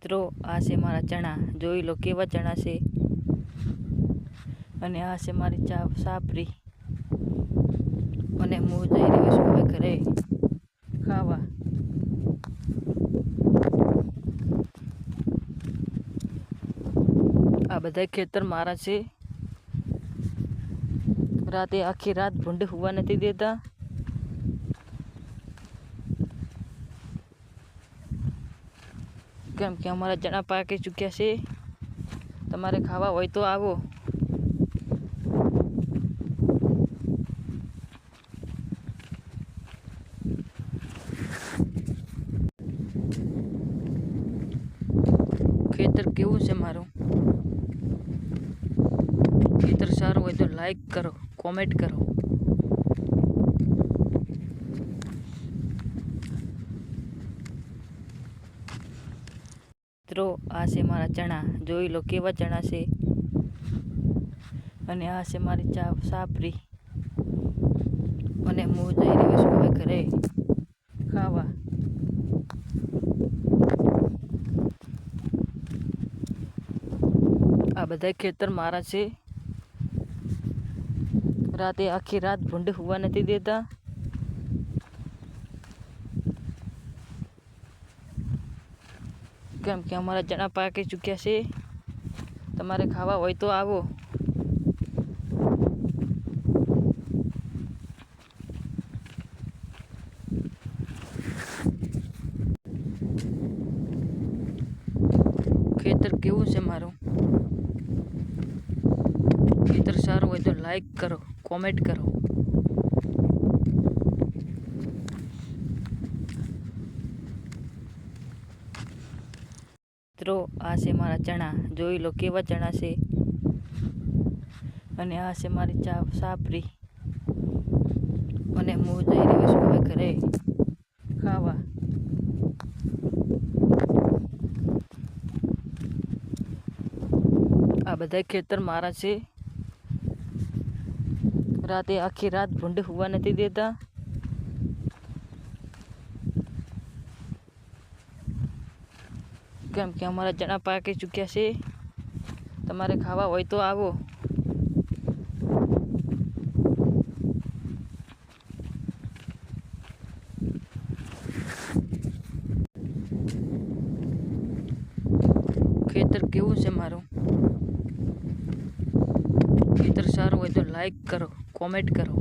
મિત્રો આ છે મારા ચણા, જોઈ લો કેવા ચણા છે. અને આ છે મારી સાપરી. અને હું જઈ રહ્યો છું હવે ઘરે ખાવા. આ બધા ખેતર મારા છે. રાતે આખી રાત ભૂંડ હોવા નથી દેતા. કેમ કે અમારા ચણા પાકી ચૂક્યા છે. તમારે ખાવા હોય તો આવો. ખેતર કેવું છે મારું? ખેતર સારું હોય તો લાઈક કરો, કોમેન્ટ કરો. મિત્રો આ છે મારા ચણા, જોઈ લો કેવા ચણા છે. અને આ છે મારી સાપરી. અને હું જઈ રહ્યો છું હવે ઘરે ખાવા. આ બધા ખેતર મારા છે. રાતે આખી રાત ભૂંડ હોવા નથી દેતા. કેમ કે અમારા ચણા પાકી ચૂક્યા છે. તમારે ખાવા હોય તો આવો. ખેતર કેવું છે મારું? ખેતર સારું હોય તો લાઈક કરો, કોમેન્ટ કરો. મિત્રો આ છે મારા ચણા, જોઈ લો કેવા ચણા છે. અને આ છે મારી સાપરી. અને હું જઈ રહ્યો છું હવે ઘરે ખાવા. આ બધા ખેતર મારા છે. રાતે આખી રાત ભૂંડ હોવા નથી દેતા. કેમ કે અમારા ચણા પાકી ચૂક્યા છે. તમારે ખાવા હોય તો આવો. ખેતર કેવું છે મારું? ખેતર સારું હોય તો લાઈક કરો, કોમેન્ટ કરો.